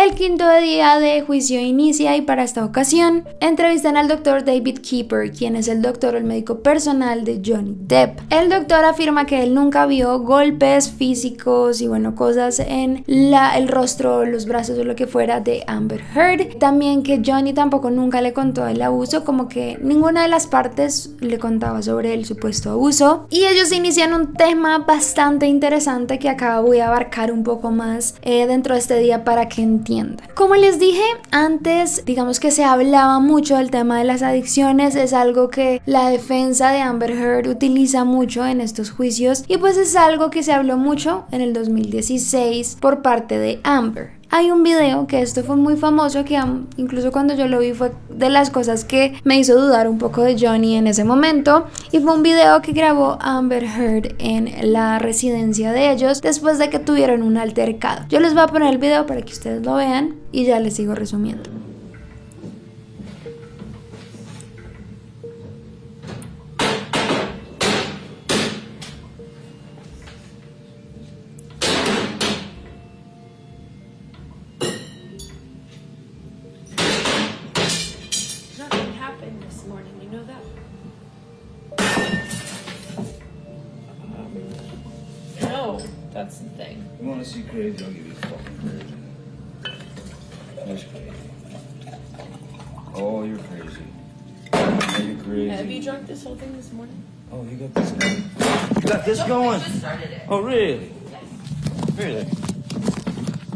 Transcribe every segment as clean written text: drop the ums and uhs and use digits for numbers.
El quinto día de juicio inicia y para esta ocasión entrevistan al doctor David Keeper, quien es el doctor o el médico personal de Johnny Depp. El doctor afirma que él nunca vio golpes físicos y cosas en el rostro, los brazos o lo que fuera de Amber Heard. También que Johnny tampoco nunca le contó el abuso, como que ninguna de las partes le contaba sobre el supuesto abuso. Y ellos inician un tema bastante interesante que acá voy a abarcar un poco más dentro de este día para que entiendan. Como les dije antes, digamos que se hablaba mucho del tema de las adicciones, es algo que la defensa de Amber Heard utiliza mucho en estos juicios y pues es algo que se habló mucho en el 2016 por parte de Amber. Hay un video que esto fue muy famoso, que incluso cuando yo lo vi fue de las cosas que me hizo dudar un poco de Johnny en ese momento, y fue un video que grabó Amber Heard en la residencia de ellos después de que tuvieron un altercado. Yo les voy a poner el video para que ustedes lo vean y ya les sigo resumiendo. That's the thing. You want to see crazy? I'll give you fucking crazy. That's crazy. Oh, you're crazy. You're crazy. Have you drunk this whole thing this morning? Oh, you got this going? You got this going? I just started it. Oh, really? Really?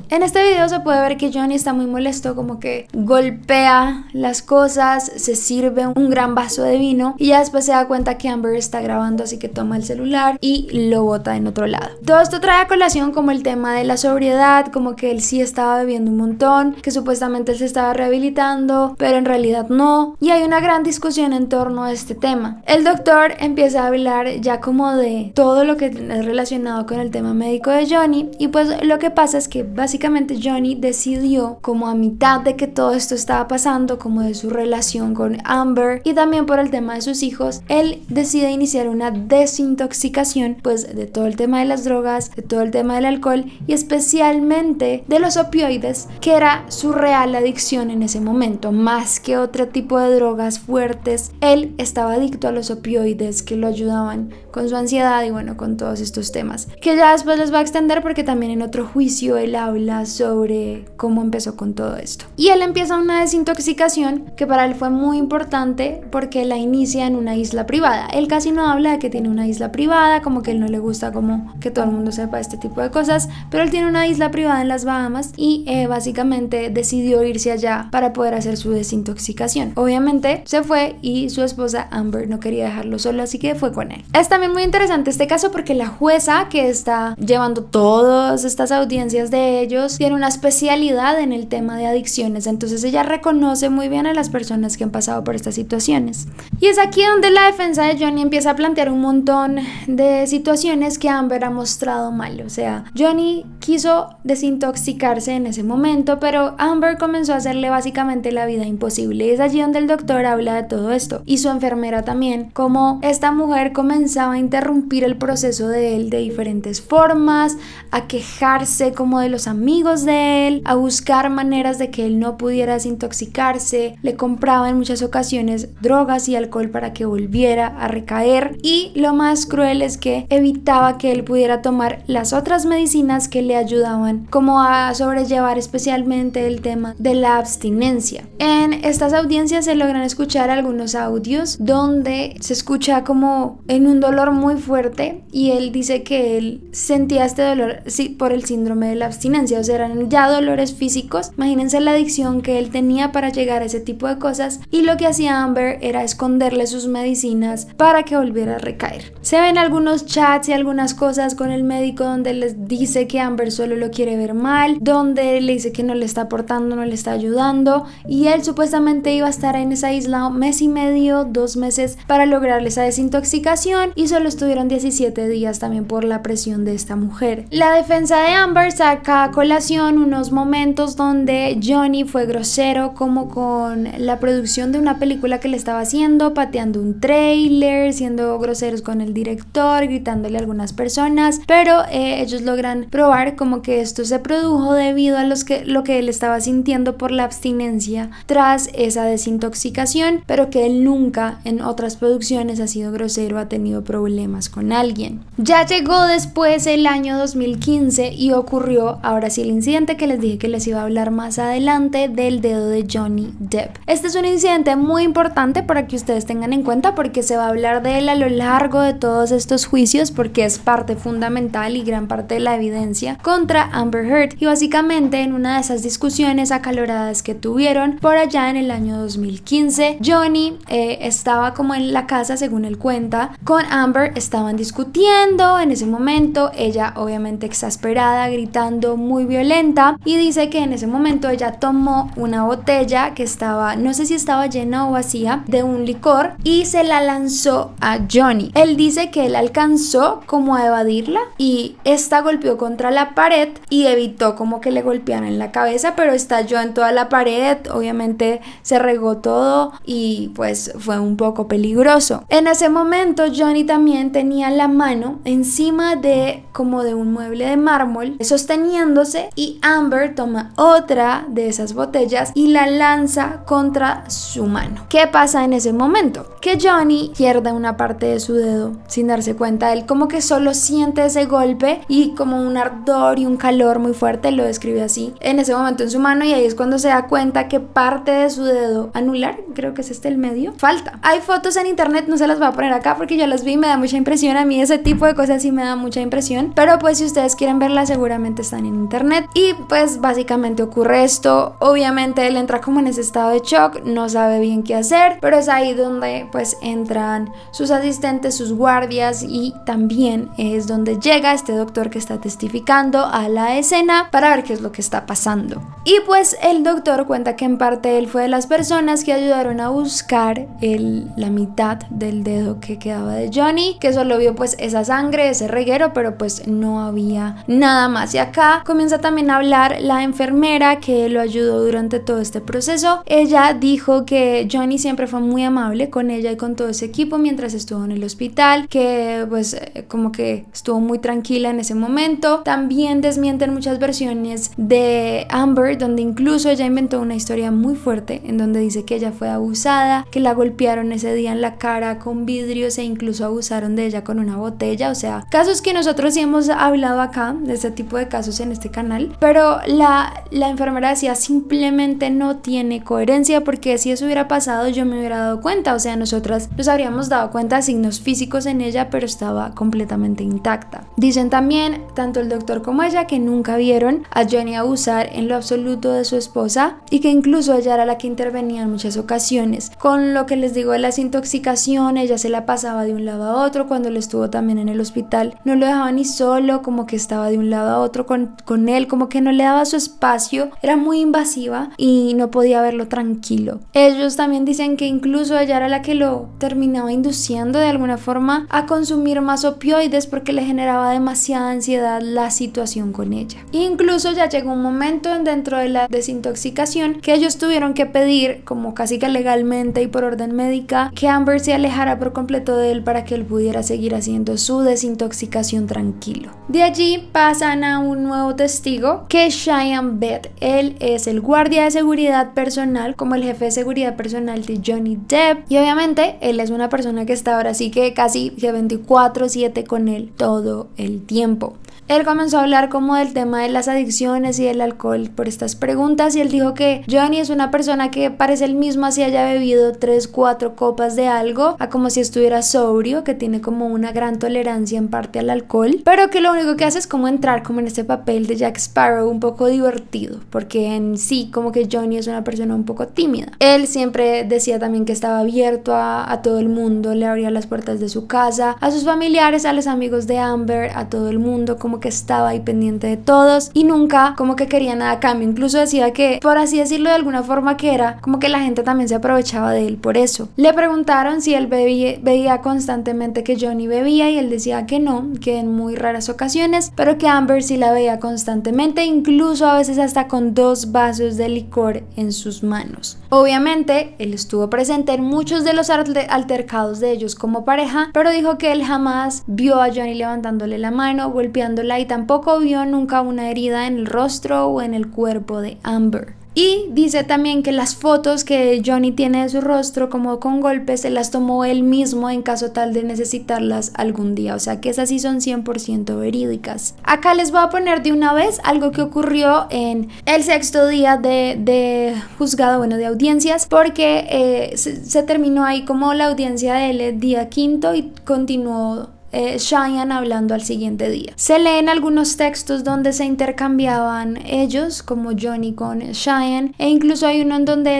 En este video se puede ver que Johnny está muy molesto, como que golpea las cosas, se sirve un gran vaso de vino y ya después se da cuenta que Amber está grabando, así que toma el celular y lo bota en otro lado. Todo esto trae a colación como el tema de la sobriedad, como que él sí estaba bebiendo un montón, que supuestamente él se estaba rehabilitando, pero en realidad no, y hay una gran discusión en torno a este tema. El doctor empieza a hablar ya como de todo lo que es relacionado con el tema médico de Johnny, y pues lo que pasa es que básicamente Johnny decidió, como a mitad de que todo esto estaba pasando, como de su relación con Amber y también por el tema de sus hijos, él decide iniciar una desintoxicación pues de todo el tema de las drogas, de todo el tema del alcohol y especialmente de los opioides, que era su real adicción en ese momento, más que otro tipo de drogas fuertes. Él estaba adicto a los opioides que lo ayudaban con su ansiedad y con todos estos temas, que ya después les va a extender porque también en otro juicio él habla sobre cómo empezó con todo esto. Y él empieza una desintoxicación que para él fue muy importante porque la inicia en una isla privada. Él casi no habla de que tiene una isla privada, como que él no le gusta como que todo el mundo sepa este tipo de cosas, pero él tiene una isla privada en las Bahamas y básicamente decidió irse allá para poder hacer su desintoxicación. Obviamente se fue y su esposa Amber no quería dejarlo solo, así que fue con él. Es también muy interesante este caso porque la jueza que está llevando todas estas audiencias de ellos tiene una especialidad en el tema de adicciones, entonces ella reconoce muy bien a las personas que han pasado por estas situaciones. Y es aquí donde la defensa de Johnny empieza a plantear un montón de situaciones que Amber ha mostrado mal. O sea, Johnny quiso desintoxicarse en ese momento, pero Amber comenzó a hacerle básicamente la vida imposible. Y es allí donde el doctor habla de todo esto y su enfermera también, como esta mujer comenzaba a interrumpir el proceso de él de diferentes formas, a quejarse como de los amigos de él, a buscar maneras de que él no pudiera desintoxicarse, le compraba en muchas ocasiones drogas y alcohol para que volviera a recaer, y lo más cruel es que evitaba que él pudiera tomar las otras medicinas que le ayudaban como a sobrellevar especialmente el tema de la abstinencia. En estas audiencias se logran escuchar algunos audios donde se escucha como en un dolor muy fuerte y él dice que él sentía este dolor por el síndrome de la abstinencia, o sea, eran ya dolores físicos. Imagínense la adicción que él tenía para llegar a ese tipo de cosas, y lo que hacía Amber era esconderle sus medicinas para que volviera a recaer. Se ven algunos chats y algunas cosas con el médico donde les dice que Amber solo lo quiere ver mal, donde le dice que no le está aportando, no le está ayudando, y él supuestamente iba a estar en esa isla 1 mes y medio, 2 meses para lograrle esa desintoxicación, y solo estuvieron 17 días también por la presión de esta mujer. La defensa de Amber saca a colación unos momentos donde Johnny fue grosero como con la producción de una película que le estaba haciendo, pateando un trailer, siendo groseros con el director, gritándole a algunas personas, pero ellos logran probar como que esto se produjo debido a lo que él estaba sintiendo por la abstinencia tras esa desintoxicación, pero que él nunca en otras producciones ha sido grosero, ha tenido problemas con alguien. Ya llegó después el año 2015 y ocurrió ahora sí el incidente que les dije que les iba a hablar más adelante del dedo de Johnny Depp. Este es un incidente muy importante para que ustedes tengan en cuenta porque se va a hablar de él a lo largo de todos estos juicios porque es parte fundamental y gran parte de la evidencia contra Amber Heard, y básicamente en una de esas discusiones acaloradas que tuvieron por allá en el año 2015, Johnny estaba como en la casa, según él cuenta, con Amber, estaban discutiendo en ese momento, ella obviamente exasperada, gritando, muy violenta, y dice que en ese momento ella tomó una botella que estaba, no sé si estaba llena o vacía, de un licor y se la lanzó a Johnny. Él dice que él alcanzó como a evadirla y esta golpeó contra la pared y evitó como que le golpearan en la cabeza, pero estalló en toda la pared, obviamente se regó todo y pues fue un poco peligroso. En ese momento Johnny también tenía la mano encima de como de un mueble de mármol sosteniéndose y Amber toma otra de esas botellas y la lanza contra su mano. ¿Qué pasa en ese momento? Que Johnny pierde una parte de su dedo sin darse cuenta. Él como que solo siente ese golpe y como un ardor y un calor muy fuerte, lo describe así, en ese momento en su mano, y ahí es cuando se da cuenta que parte de su dedo anular, creo que es este el medio, falta. Hay fotos en internet, no se las voy a poner acá porque yo las vi y me da mucha impresión. A mí ese tipo de cosas sí me da mucha impresión, pero pues si ustedes quieren verlas seguramente están en internet. Y pues básicamente ocurre esto. Obviamente él entra como en ese estado de shock, no sabe bien qué hacer, pero es ahí donde pues entran sus asistentes, sus guardias, y también es donde llega este doctor que está testificando a la escena para ver qué es lo que está pasando. Y pues el doctor cuenta que en parte él fue de las personas que ayudaron a buscar la mitad del dedo que quedaba de Johnny, que solo vio pues esa sangre, ese reguero, pero pues no había nada más. Y acá comienza también a hablar la enfermera que lo ayudó durante todo este proceso. Ella dijo que Johnny siempre fue muy amable con ella y con todo ese equipo mientras estuvo en el hospital, que pues como que estuvo muy tranquila en ese momento. También desmienten muchas versiones de Amber, donde incluso ella inventó una historia muy fuerte en donde dice que ella fue abusada, que la golpearon ese día en la cara con vidrios e incluso abusaron de ella con una botella. O sea, casos que nosotros sí hemos hablado acá, de este tipo de casos en este canal, pero la enfermera decía simplemente no tiene coherencia, porque si eso hubiera pasado yo me hubiera dado cuenta. O sea, nosotras nos habríamos dado cuenta de signos físicos en ella, pero estaba completamente intacta. Dicen también, tanto el doctor como ella, que nunca vieron a Johnny abusar en lo absoluto de su esposa y que incluso ella era la que intervenía en muchas ocasiones. Con lo que les digo de las intoxicaciones, ella se la pasaba de un lado a otro. Cuando él estuvo también en el hospital no lo dejaba ni solo, como que estaba de un lado a otro con él, como que no le daba su espacio, era muy invasiva y no podía verlo tranquilo. Ellos también dicen que incluso ella era la que lo terminaba induciendo de alguna forma a consumir más opioides porque le generaba demasiada ansiedad la situación con ella. Incluso ya llegó un momento dentro de la desintoxicación que ellos tuvieron que pedir, como casi que legalmente y por orden médica, que Amber se alejara por completo de él para que él pudiera seguir haciendo su desintoxicación tranquilo. De allí pasan a un nuevo testigo, que es Cheyenne Beth. Él es el guardia de seguridad personal, como el jefe de seguridad personal de Johnny Depp, y obviamente él es una persona que está ahora sí que casi que 24/7 con él todo el tiempo. Él comenzó a hablar como del tema de las adicciones y del alcohol por estas preguntas, y él dijo que Johnny es una persona que parece el mismo así haya bebido 3-4 copas de algo a como si estuviera sobrio, que tiene como una gran tolerancia en parte al alcohol, pero que lo único que hace es como entrar como en este papel de Jack Sparrow un poco divertido, porque en sí como que Johnny es una persona un poco tímida. Él siempre decía también que estaba abierto a todo el mundo, le abría las puertas de su casa, a sus familiares, a los amigos de Amber, a todo el mundo, como como que estaba ahí pendiente de todos y nunca como que quería nada a cambio. Incluso decía que, por así decirlo de alguna forma, que era como que la gente también se aprovechaba de él por eso. Le preguntaron si él veía constantemente que Johnny bebía y él decía que no, que en muy raras ocasiones, pero que Amber sí la veía constantemente, incluso a veces hasta con 2 vasos de licor en sus manos. Obviamente él estuvo presente en muchos de los altercados de ellos como pareja, pero dijo que él jamás vio a Johnny levantándole la mano, golpeándola, y tampoco vio nunca una herida en el rostro o en el cuerpo de Amber. Y dice también que las fotos que Johnny tiene de su rostro como con golpes se las tomó él mismo en caso tal de necesitarlas algún día, o sea que esas sí son 100% verídicas. Acá les voy a poner de una vez algo que ocurrió en el 6º día de juzgado, bueno, de audiencias, porque se terminó ahí como la audiencia del día 5º y continuó Cheyenne hablando al siguiente día. Se leen algunos textos donde se intercambiaban ellos, como Johnny con Cheyenne, e incluso hay uno en donde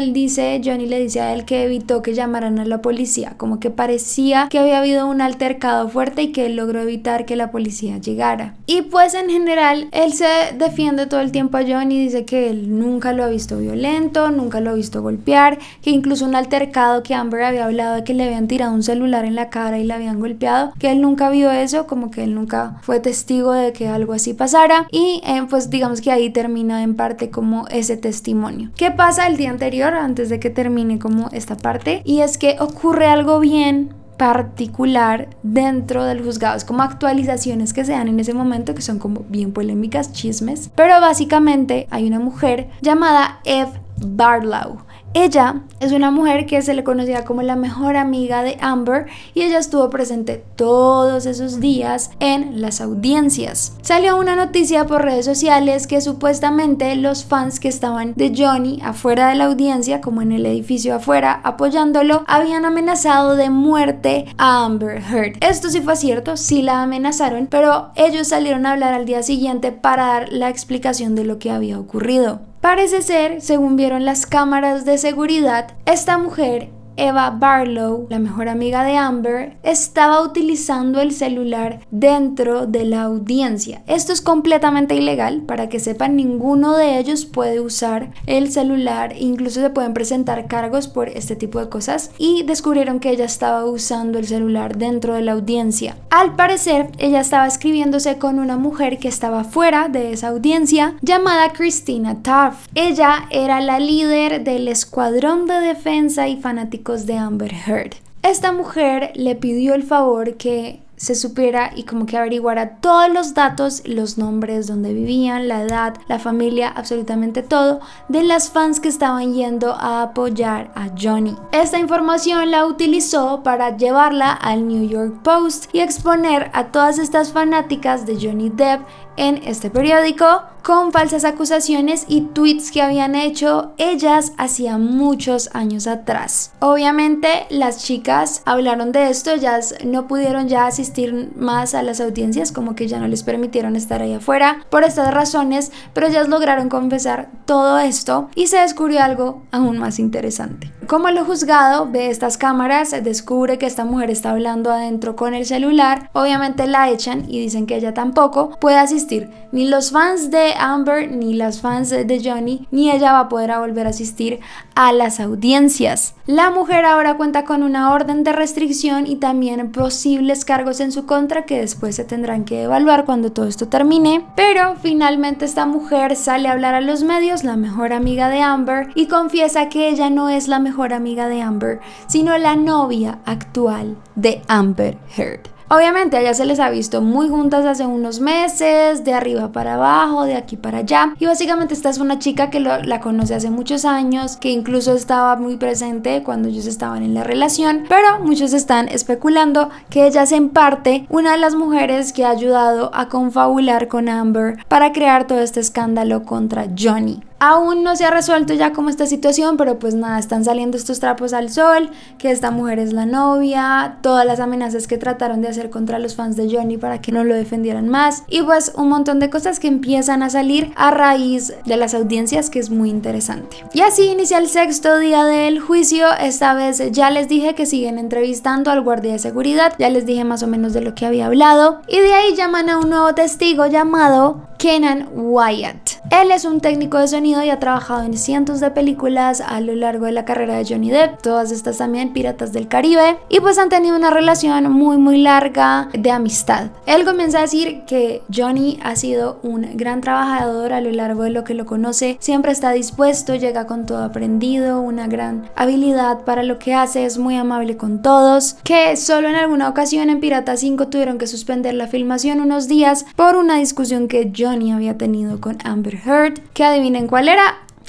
Johnny le dice a él que evitó que llamaran a la policía, como que parecía que había habido un altercado fuerte y que él logró evitar que la policía llegara. Y pues en general él se defiende todo el tiempo a Johnny, dice que él nunca lo ha visto violento, nunca lo ha visto golpear, que incluso un altercado que Amber había hablado de que le habían tirado un celular en la cara y le habían golpeado, que él nunca vio eso, como que él nunca fue testigo de que algo así pasara. Y pues digamos que ahí termina en parte como ese testimonio. ¿Qué pasa el día anterior antes de que termine como esta parte? Y es que ocurre algo bien particular dentro del juzgado. Es como actualizaciones que se dan en ese momento que son como bien polémicas, chismes, pero básicamente hay una mujer llamada Eve Barlow. Ella es una mujer que se le conocía como la mejor amiga de Amber y ella estuvo presente todos esos días en las audiencias. Salió una noticia por redes sociales que supuestamente los fans que estaban de Johnny afuera de la audiencia, como en el edificio afuera apoyándolo, habían amenazado de muerte a Amber Heard. Esto sí fue cierto, sí la amenazaron, pero ellos salieron a hablar al día siguiente para dar la explicación de lo que había ocurrido. Parece ser, según vieron las cámaras de seguridad, esta mujer, Eva Barlow, la mejor amiga de Amber, estaba utilizando el celular dentro de la audiencia. Esto es completamente ilegal, para que sepan, ninguno de ellos puede usar el celular, incluso se pueden presentar cargos por este tipo de cosas, y descubrieron que ella estaba usando el celular dentro de la audiencia. Al parecer, ella estaba escribiéndose con una mujer que estaba fuera de esa audiencia, llamada Christina Taft. Ella era la líder del escuadrón de defensa y fanáticos de Amber Heard. Esta mujer le pidió el favor que se supiera y como que averiguara todos los datos, los nombres, donde vivían, la edad, la familia, absolutamente todo de las fans que estaban yendo a apoyar a Johnny. Esta información la utilizó para llevarla al New York Post y exponer a todas estas fanáticas de Johnny Depp en este periódico con falsas acusaciones y tweets que habían hecho ellas hacía muchos años atrás. Obviamente las chicas hablaron de esto, ellas no pudieron ya asistir más a las audiencias, como que ya no les permitieron estar ahí afuera por estas razones, pero ellas lograron confesar todo esto y se descubrió algo aún más interesante. Como el juzgado ve estas cámaras, descubre que esta mujer está hablando adentro con el celular, obviamente la echan y dicen que ella tampoco puede asistir, ni los fans de Amber, ni las fans de Johnny, ni ella va a poder volver a asistir a las audiencias. La mujer ahora cuenta con una orden de restricción y también posibles cargos en su contra que después se tendrán que evaluar cuando todo esto termine, pero finalmente esta mujer sale a hablar a los medios, la mejor amiga de Amber, y confiesa que ella no es la mejor amiga de Amber, sino la novia actual de Amber Heard. Obviamente a ella se les ha visto muy juntas hace unos meses, de arriba para abajo, de aquí para allá, y básicamente esta es una chica que la conoce hace muchos años, que incluso estaba muy presente cuando ellos estaban en la relación, pero muchos están especulando que ella es en parte una de las mujeres que ha ayudado a confabular con Amber para crear todo este escándalo contra Johnny. Aún no se ha resuelto ya como esta situación, pero pues nada, están saliendo estos trapos al sol, que esta mujer es la novia, todas las amenazas que trataron de hacer contra los fans de Johnny para que no lo defendieran más, y pues un montón de cosas que empiezan a salir a raíz de las audiencias, que es muy interesante. Y así inicia el 6º día del juicio. Esta vez ya les dije que siguen entrevistando al guardia de seguridad, ya les dije más o menos de lo que había hablado, y de ahí llaman a un nuevo testigo llamado Kenan Wyatt. Él es un técnico de sonido y ha trabajado en cientos de películas a lo largo de la carrera de Johnny Depp, todas estas también Piratas del Caribe, y pues han tenido una relación muy larga de amistad. Él comienza a decir que Johnny ha sido un gran trabajador a lo largo de lo que lo conoce, siempre está dispuesto, llega con todo aprendido, una gran habilidad para lo que hace, es muy amable con todos, que solo en alguna ocasión en Pirata 5 tuvieron que suspender la filmación unos días por una discusión que Johnny había tenido con Amber Heard, que adivinen cuál era,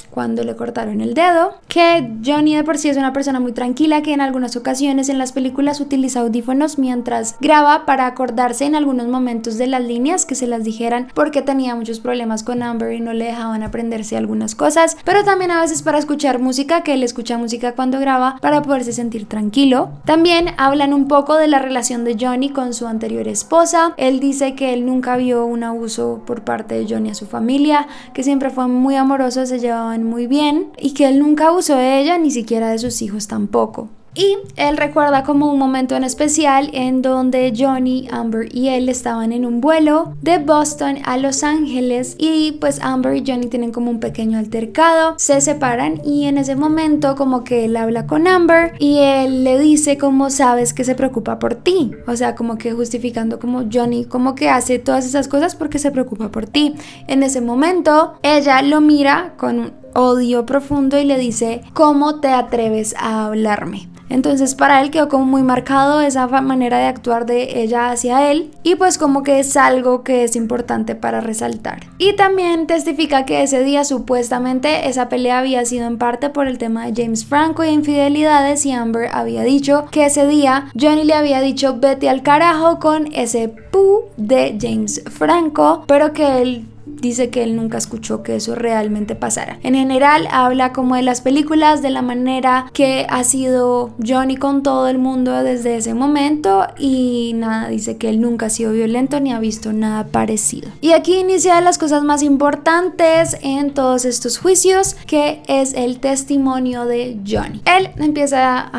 cuando le cortaron el dedo, que Johnny de por sí es una persona muy tranquila, que en algunas ocasiones en las películas utiliza audífonos mientras graba para acordarse en algunos momentos de las líneas, que se las dijeran, porque tenía muchos problemas con Amber y no le dejaban aprenderse algunas cosas, pero también a veces para escuchar música, que él escucha música cuando graba para poderse sentir tranquilo. También hablan un poco de la relación de Johnny con su anterior esposa. Él dice que él nunca vio un abuso por parte de Johnny a su familia, que siempre fue muy amoroso, se llevaban muy bien, y que él nunca abusó de ella, ni siquiera de sus hijos tampoco. Y él recuerda como un momento en especial en donde Johnny, Amber y él estaban en un vuelo de Boston a Los Ángeles, y pues Amber y Johnny tienen como un pequeño altercado, se separan, y en ese momento como que él habla con Amber y él le dice como sabes que se preocupa por ti, o sea como que justificando como Johnny como que hace todas esas cosas porque se preocupa por ti. En ese momento ella lo mira con un odio profundo y le dice ¿cómo te atreves a hablarme? Entonces para él quedó como muy marcado esa manera de actuar de ella hacia él, y pues como que es algo que es importante para resaltar. Y también testifica que ese día supuestamente esa pelea había sido en parte por el tema de James Franco y infidelidades, y Amber había dicho que ese día Johnny le había dicho vete al carajo con ese pu de James Franco, pero que él dice que él nunca escuchó que eso realmente pasara. En general habla como de las películas, de la manera que ha sido Johnny con todo el mundo desde ese momento, y nada, dice que él nunca ha sido violento ni ha visto nada parecido. Y aquí inicia las cosas más importantes en todos estos juicios, que es el testimonio de Johnny. Él empieza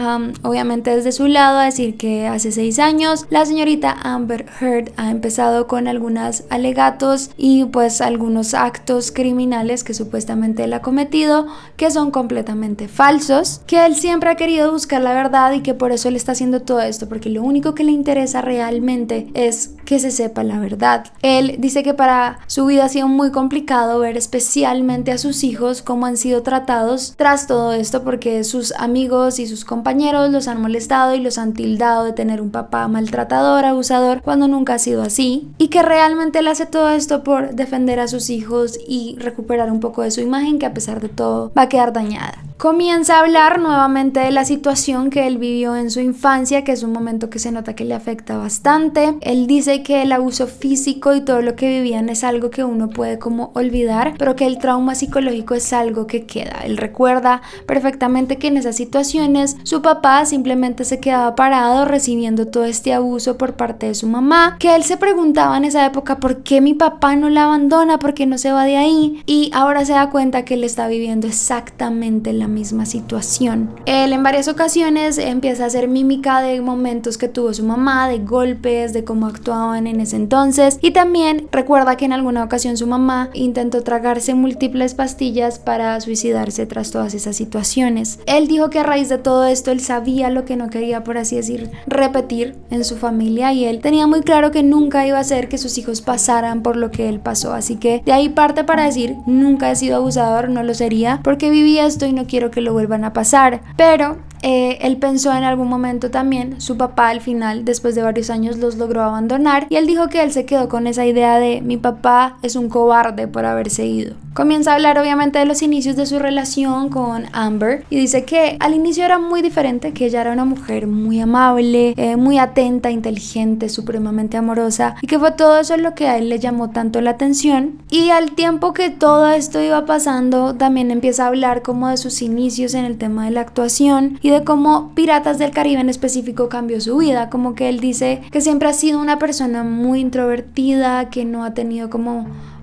obviamente desde su lado a decir que hace 6 años la señorita Amber Heard ha empezado con algunos alegatos y pues algunos actos criminales que supuestamente él ha cometido, que son completamente falsos, que él siempre ha querido buscar la verdad y que por eso él está haciendo todo esto, porque lo único que le interesa realmente es que se sepa la verdad. Él dice que para su vida ha sido muy complicado ver especialmente a sus hijos cómo han sido tratados tras todo esto, porque sus amigos y sus compañeros los han molestado y los han tildado de tener un papá maltratador, abusador, cuando nunca ha sido así, y que realmente él hace todo esto por defender a sus hijos y recuperar un poco de su imagen, que a pesar de todo va a quedar dañada. Comienza a hablar nuevamente de la situación que él vivió en su infancia, que es un momento que se nota que le afecta bastante. Él dice que el abuso físico y todo lo que vivían es algo que uno puede como olvidar, pero que el trauma psicológico es algo que queda. Él recuerda perfectamente que en esas situaciones su papá simplemente se quedaba parado recibiendo todo este abuso por parte de su mamá, que él se preguntaba en esa época por qué mi papá no la abandona, por qué no se va de ahí, y ahora se da cuenta que él está viviendo exactamente la misma situación. Él en varias ocasiones empieza a hacer mímica de momentos que tuvo su mamá, de golpes, de cómo actuaban en ese entonces, y también recuerda que en alguna ocasión su mamá intentó tragarse múltiples pastillas para suicidarse tras todas esas situaciones. Él dijo que a raíz de todo esto él sabía lo que no quería, por así decir, repetir en su familia, y él tenía muy claro que nunca iba a hacer que sus hijos pasaran por lo que él pasó, así que de ahí parte para decir nunca he sido abusador, no lo sería porque viví esto y no quiero que lo vuelvan a pasar. Pero él pensó en algún momento también, su papá al final, después de varios años, los logró abandonar y él dijo que él se quedó con esa idea de mi papá es un cobarde por haberse ido. Comienza a hablar obviamente de los inicios de su relación con Amber y dice que al inicio era muy diferente, que ella era una mujer muy amable, muy atenta, inteligente, supremamente amorosa y que fue todo eso lo que a él le llamó tanto la atención. Y al tiempo que todo esto iba pasando, también empieza a hablar como de sus inicios en el tema de la actuación y de cómo Piratas del Caribe en específico cambió su vida. Como que él dice que siempre ha sido una persona muy introvertida, que no ha tenido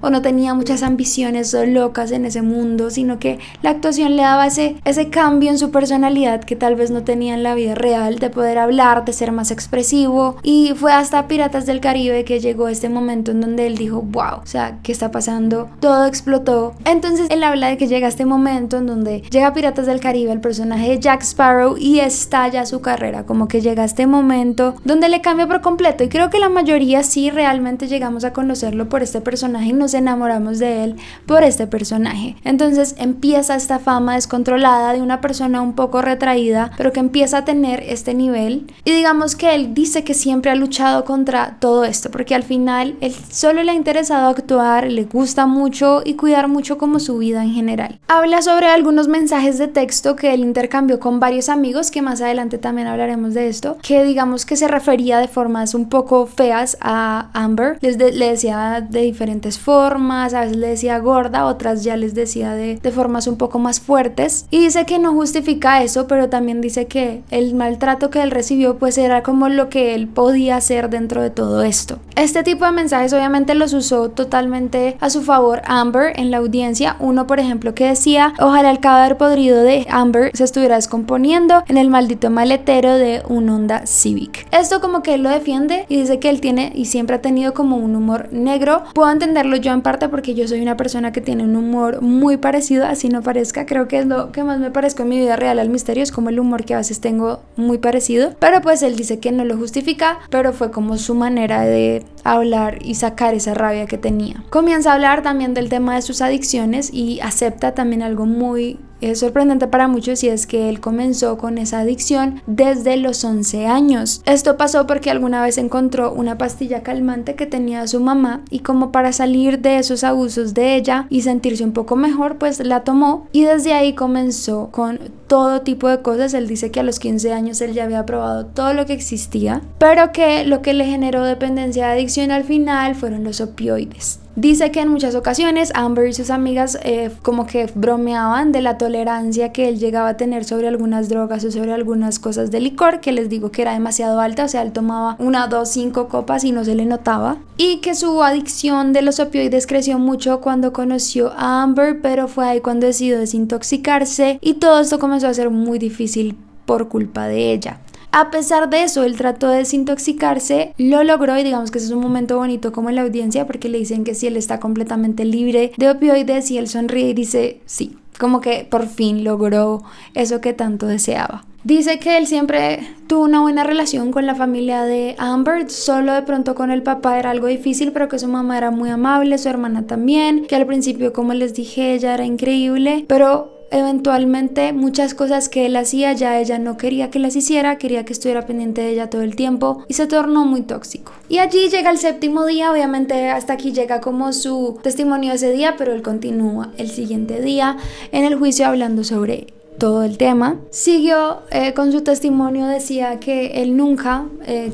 o no tenía muchas ambiciones locas en ese mundo, sino que la actuación le daba ese cambio en su personalidad que tal vez no tenía en la vida real, de poder hablar, de ser más expresivo. Y fue hasta Piratas del Caribe que llegó este momento en donde él dijo, wow, o sea, ¿qué está pasando? Todo explotó. Entonces él habla de que llega este momento en donde llega Piratas del Caribe, el personaje de Jack Sparrow, y estalla su carrera, como que llega este momento donde le cambia por completo. Y creo que la mayoría sí realmente llegamos a conocerlo por este personaje y nos enamoramos de él por este personaje. Entonces empieza esta fama descontrolada de una persona un poco retraída, pero que empieza a tener este nivel. Y digamos que él dice que siempre ha luchado contra todo esto, porque al final él solo le ha interesado actuar, le gusta mucho y cuidar mucho como su vida en general. Habla sobre algunos mensajes de texto que él intercambió con varios amigos, que más adelante también hablaremos de esto, que digamos que se refería de formas un poco feas a Amber. Le decía de diferentes formas, a veces le decía gorda, otras ya les decía de formas un poco más fuertes, y dice que no justifica eso, pero también dice que el maltrato que él recibió pues era como lo que él podía hacer dentro de todo esto. Este tipo de mensajes obviamente los usó totalmente a su favor Amber en la audiencia. Uno, por ejemplo, que decía: ojalá el cadáver podrido de Amber se estuviera descomponiendo en el maldito maletero de un Honda Civic. Esto como que él lo defiende y dice que él tiene y siempre ha tenido como un humor negro. Puedo entenderlo yo en parte porque yo soy una persona que tiene un humor muy parecido, así no parezca. Creo que es lo que más me parezco en mi vida real al misterio, es como el humor que a veces tengo muy parecido, pero pues él dice que no lo justifica, pero fue como su manera de hablar y sacar esa rabia que tenía. Comienza a hablar también del tema de sus adicciones y acepta también algo muy sorprendente para muchos, y es que él comenzó con esa adicción desde los 11 años. Esto pasó porque alguna vez encontró una pastilla calmante que tenía su mamá y como para salir de esos abusos de ella y sentirse un poco mejor, pues la tomó y desde ahí comenzó con todo tipo de cosas. Él dice que a los 15 años él ya había probado todo lo que existía, pero que lo que le generó dependencia de adicción al final fueron los opioides. Dice que en muchas ocasiones Amber y sus amigas como que bromeaban de la tolerancia que él llegaba a tener sobre algunas drogas o sobre algunas cosas de licor, que les digo que era demasiado alta, o sea, él tomaba 1, 2, 5 copas y no se le notaba, y que su adicción de los opioides creció mucho cuando conoció a Amber, pero fue ahí cuando decidió desintoxicarse y todo esto comenzó a ser muy difícil por culpa de ella. A pesar de eso, él trató de desintoxicarse, lo logró, y digamos que ese es un momento bonito como en la audiencia, porque le dicen que si él está completamente libre de opioides, y él sonríe y dice sí, como que por fin logró eso que tanto deseaba. Dice que él siempre tuvo una buena relación con la familia de Amber, solo de pronto con el papá era algo difícil, pero que su mamá era muy amable, su hermana también, que al principio, como les dije, ella era increíble, pero eventualmente muchas cosas que él hacía ya ella no quería que las hiciera, quería que estuviera pendiente de ella todo el tiempo y se tornó muy tóxico. Y allí llega el 7º día, obviamente hasta aquí llega como su testimonio ese día, pero él continúa el siguiente día en el juicio hablando sobre todo el tema. Siguió con su testimonio, decía que él nunca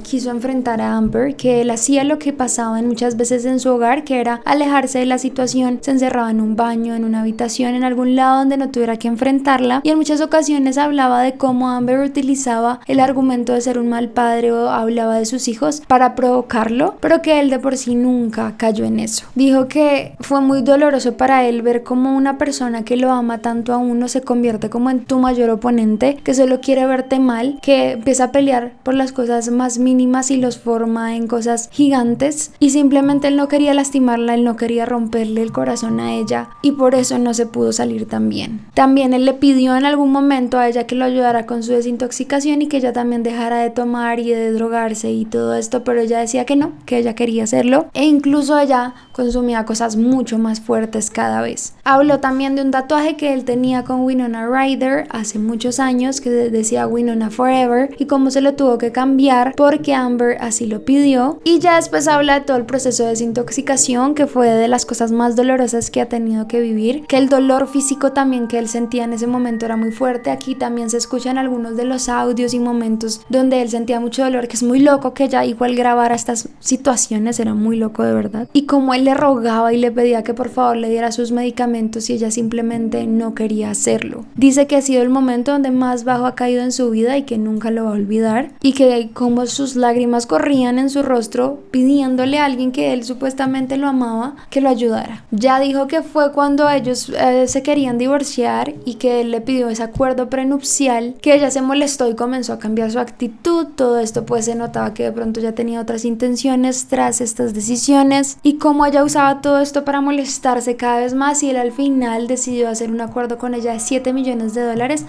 quiso enfrentar a Amber, que él hacía lo que pasaba muchas veces en su hogar, que era alejarse de la situación, se encerraba en un baño, en una habitación, en algún lado donde no tuviera que enfrentarla, y en muchas ocasiones hablaba de cómo Amber utilizaba el argumento de ser un mal padre o hablaba de sus hijos para provocarlo, pero que él de por sí nunca cayó en eso. Dijo que fue muy doloroso para él ver cómo una persona que lo ama tanto a uno se convierte como en tu mayor oponente, que solo quiere verte mal, que empieza a pelear por las cosas más mínimas y los forma en cosas gigantes, y simplemente él no quería lastimarla, él no quería romperle el corazón a ella, y por eso no se pudo salir tan bien. También él le pidió en algún momento a ella que lo ayudara con su desintoxicación y que ella también dejara de tomar y de drogarse y todo esto, pero ella decía que no, que ella quería hacerlo, e incluso ella consumía cosas mucho más fuertes cada vez. Habló también de un tatuaje que él tenía con Winona Ryder, rider hace muchos años que decía Winona Forever y cómo se lo tuvo que cambiar porque Amber así lo pidió. Y ya después habla de todo el proceso de desintoxicación, que fue de las cosas más dolorosas que ha tenido que vivir, que el dolor físico también que él sentía en ese momento era muy fuerte. Aquí también se escuchan algunos de los audios y momentos donde él sentía mucho dolor, que es muy loco que ella igual grabara estas situaciones, era muy loco de verdad. Y como él le rogaba y le pedía que por favor le diera sus medicamentos y ella simplemente no quería hacerlo. Dice que ha sido el momento donde más bajo ha caído en su vida y que nunca lo va a olvidar, y que como sus lágrimas corrían en su rostro pidiéndole a alguien que él supuestamente lo amaba que lo ayudara. Ya dijo que fue cuando ellos se querían divorciar y que él le pidió ese acuerdo prenupcial, que ella se molestó y comenzó a cambiar su actitud. Todo esto pues se notaba que de pronto ya tenía otras intenciones tras estas decisiones, y como ella usaba todo esto para molestarse cada vez más, y él al final decidió hacer un acuerdo con ella de $7 millones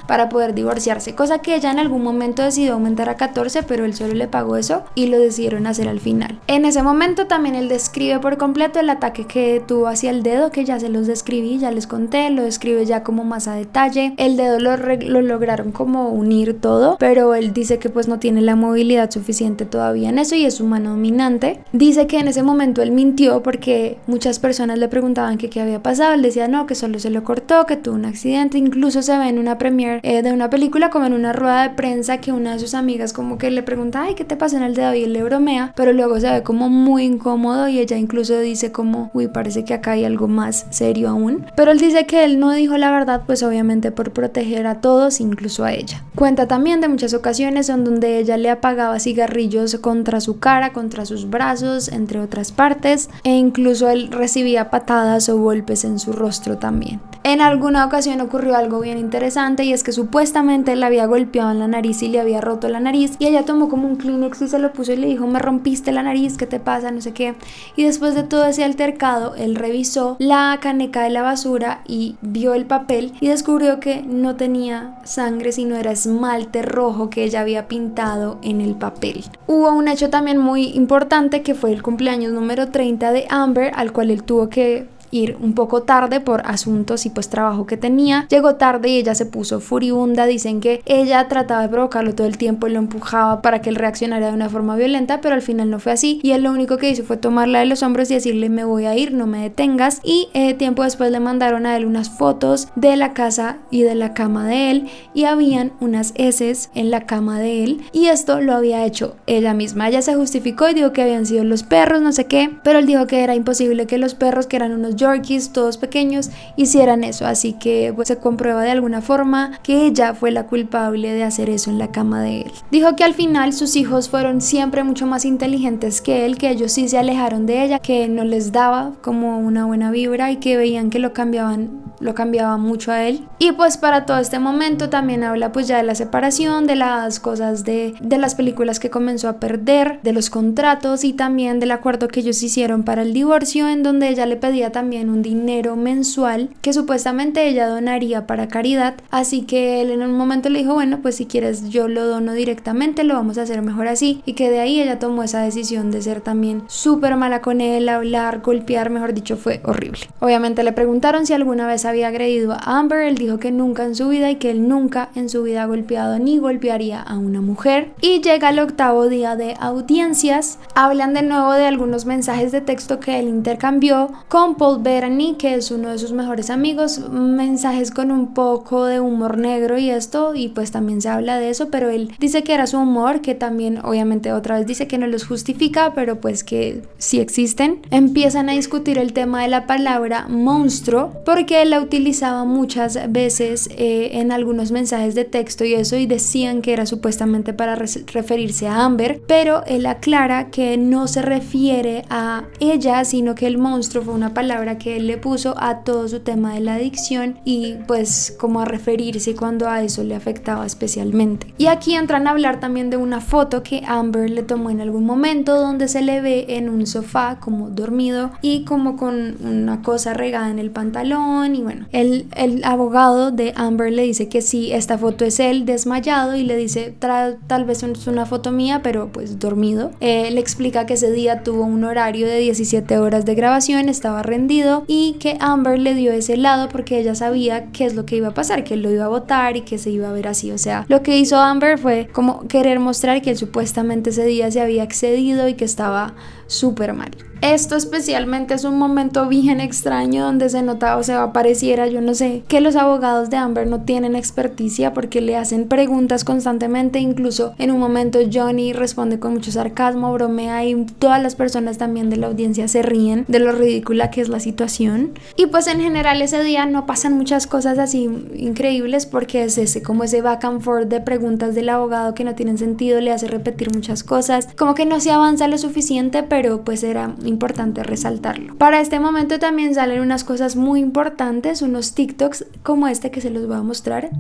para poder divorciarse, cosa que ella en algún momento decidió aumentar a 14, pero él solo le pagó eso y lo decidieron hacer al final. En ese momento también él describe por completo el ataque que tuvo hacia el dedo, que ya se los describí, ya les conté, lo describe ya como más a detalle. El dedo lo lograron como unir todo, pero él dice que pues no tiene la movilidad suficiente todavía en eso y es su mano dominante. Dice que en ese momento él mintió porque muchas personas le preguntaban que qué había pasado. Él decía no, que solo se lo cortó, que tuvo un accidente. Incluso se ve en una premiere de una película, como en una rueda de prensa, que una de sus amigas como que le pregunta ay, ¿qué te pasó en el dedo? Y él le bromea, pero luego se ve como muy incómodo y ella incluso dice como uy, parece que acá hay algo más serio aún. Pero él dice que él no dijo la verdad, pues obviamente por proteger a todos, incluso a ella. Cuenta también de muchas ocasiones en donde ella le apagaba cigarrillos contra su cara, contra sus brazos, entre otras partes, e incluso él recibía patadas o golpes en su rostro también. En alguna ocasión ocurrió algo bien interesante, y es que supuestamente él la había golpeado en la nariz y le había roto la nariz, y ella tomó como un Kleenex y se lo puso y le dijo me rompiste la nariz, ¿qué te pasa? No sé qué. Y después de todo ese altercado él revisó la caneca de la basura y vio el papel y descubrió que no tenía sangre, sino era esmalte rojo que ella había pintado en el papel. Hubo un hecho también muy importante que fue el cumpleaños número 30 de Amber, al cual él tuvo que ir un poco tarde por asuntos y pues trabajo que tenía. Llegó tarde y ella se puso furibunda. Dicen que ella trataba de provocarlo todo el tiempo y lo empujaba para que él reaccionara de una forma violenta, pero al final no fue así, y él lo único que hizo fue tomarla de los hombros y decirle me voy a ir, no me detengas. Y tiempo después le mandaron a él unas fotos de la casa y de la cama de él, y habían unas heces en la cama de él, y esto lo había hecho ella misma. Ella se justificó y dijo que habían sido los perros, no sé qué, pero él dijo que era imposible que los perros, que eran unos Yorkies todos pequeños, hicieran eso, así que pues, se comprueba de alguna forma que ella fue la culpable de hacer eso en la cama de él. Dijo que al final sus hijos fueron siempre mucho más inteligentes que él, que ellos sí se alejaron de ella, que no les daba como una buena vibra y que veían que lo cambiaba mucho a él. Y pues para todo este momento también habla pues ya de la separación, de las cosas de las películas que comenzó a perder, de los contratos y también del acuerdo que ellos hicieron para el divorcio, en donde ella le pedía también un dinero mensual que supuestamente ella donaría para caridad. Así que él en un momento le dijo bueno, pues si quieres yo lo dono directamente, lo vamos a hacer mejor así, y que de ahí ella tomó esa decisión de ser también súper mala con él, hablar, golpear, mejor dicho, fue horrible. Obviamente le preguntaron si alguna vez había agredido a Amber. Él dijo que nunca en su vida, y que él nunca en su vida ha golpeado ni golpearía a una mujer. Y llega el 8º día de audiencias. Hablan de nuevo de algunos mensajes de texto que él intercambió con Paul Bettany, que es uno de sus mejores amigos, mensajes con un poco de humor negro y esto, y pues también se habla de eso, pero él dice que era su humor, que también obviamente otra vez dice que no los justifica, pero pues que sí existen. Empiezan a discutir el tema de la palabra monstruo, porque él la utilizaba muchas veces en algunos mensajes de texto y eso, y decían que era supuestamente para referirse a Amber, pero él aclara que no se refiere a ella, sino que el monstruo fue una palabra que él le puso a todo su tema de la adicción, y pues como a referirse cuando a eso le afectaba especialmente. Y aquí entran a hablar también de una foto que Amber le tomó en algún momento, donde se le ve en un sofá como dormido y como con una cosa regada en el pantalón. Y bueno, el abogado de Amber le dice que sí, esta foto es él desmayado, y le dice tal vez es una foto mía, pero pues dormido. Le explica que ese día tuvo un horario de 17 horas de grabación, estaba rendido defendido y que Amber le dio ese lado porque ella sabía qué es lo que iba a pasar, que él lo iba a votar y que se iba a ver así. O sea, lo que hizo Amber fue como querer mostrar que él supuestamente ese día se había excedido y que estaba súper mal. Esto especialmente es un momento bien extraño donde se nota, o sea, pareciera, yo no sé, que los abogados de Amber no tienen experticia porque le hacen preguntas constantemente. Incluso en un momento Johnny responde con mucho sarcasmo, bromea, y todas las personas también de la audiencia se ríen de lo ridícula que es la situación. Y pues en general ese día no pasan muchas cosas así increíbles porque es ese back and forth de preguntas del abogado que no tienen sentido, le hace repetir muchas cosas, como que no se avanza lo suficiente, pero pues era importante resaltarlo. Para este momento también salen unas cosas muy importantes, unos TikToks como este que se los voy a mostrar.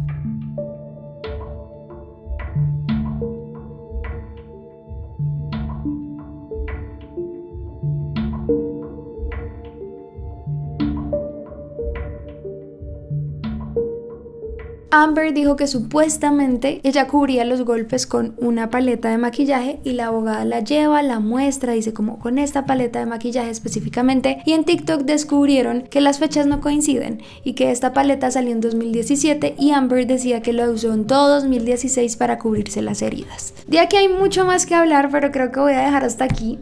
Amber dijo que supuestamente ella cubría los golpes con una paleta de maquillaje y la abogada la lleva, la muestra, dice como con esta paleta de maquillaje específicamente, y en TikTok descubrieron que las fechas no coinciden y que esta paleta salió en 2017 y Amber decía que lo usó en todo 2016 para cubrirse las heridas. De aquí hay mucho más que hablar, pero creo que voy a dejar hasta aquí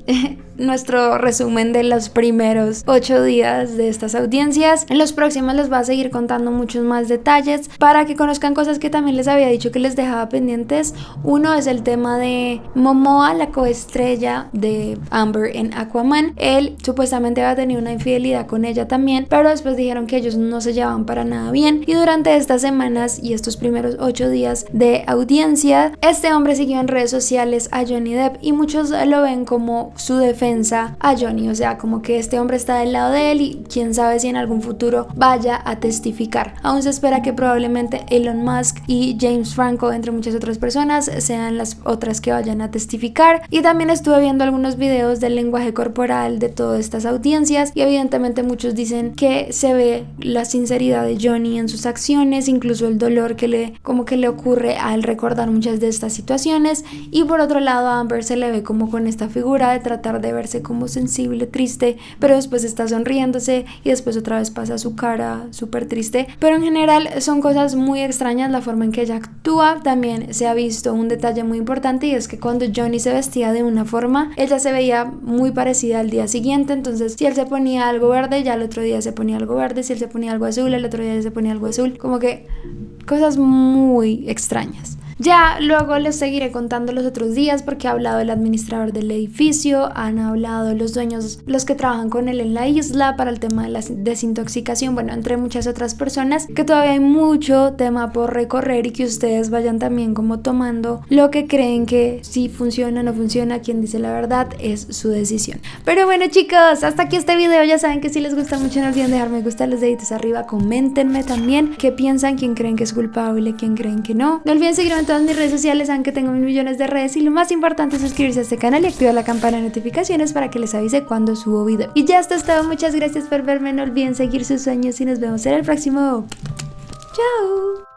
nuestro resumen de los primeros 8 días de estas audiencias. En los próximos les voy a seguir contando muchos más detalles para que conozcan cosas que también les había dicho que les dejaba pendientes. Uno es el tema de Momoa, la coestrella de Amber en Aquaman. Él supuestamente había tenido una infidelidad con ella también, pero después dijeron que ellos no se llevaban para nada bien, y durante estas semanas y estos primeros 8 días de audiencia, este hombre siguió en redes sociales a Johnny Depp y muchos lo ven como su defensa a Johnny, o sea, como que este hombre está del lado de él y quién sabe si en algún futuro vaya a testificar. Aún se espera que probablemente Elon Musk y James Franco, entre muchas otras personas, sean las otras que vayan a testificar. Y también estuve viendo algunos videos del lenguaje corporal de todas estas audiencias y evidentemente muchos dicen que se ve la sinceridad de Johnny en sus acciones, incluso el dolor que le ocurre al recordar muchas de estas situaciones. Y por otro lado a Amber se le ve como con esta figura de tratar de verse como sensible, triste, pero después está sonriéndose y después otra vez pasa su cara súper triste. Pero en general son cosas muy extrañas la forma en que ella actúa. También se ha visto un detalle muy importante, y es que cuando Johnny se vestía de una forma, ella se veía muy parecida al día siguiente. Entonces si él se ponía algo verde, ya el otro día se ponía algo verde, si él se ponía algo azul, el otro día se ponía algo azul, como que cosas muy extrañas. Ya luego les seguiré contando los otros días porque ha hablado el administrador del edificio, han hablado los dueños, los que trabajan con él en la isla para el tema de la desintoxicación, bueno, entre muchas otras personas, que todavía hay mucho tema por recorrer y que ustedes vayan también como tomando lo que creen que si funciona o no funciona. Quien dice la verdad es su decisión. Pero bueno chicos, hasta aquí este video. Ya saben que si les gusta mucho no olviden dejarme me gusta, los deditos arriba, coméntenme también qué piensan, quién creen que es culpable, quién creen que no. No olviden seguirme en todas mis redes sociales, saben que tengo 1.000 millones de redes, y lo más importante es suscribirse a este canal y activar la campana de notificaciones para que les avise cuando subo video. Y ya esto es todo, muchas gracias por verme, no olviden seguir sus sueños y nos vemos en el próximo. ¡Chao!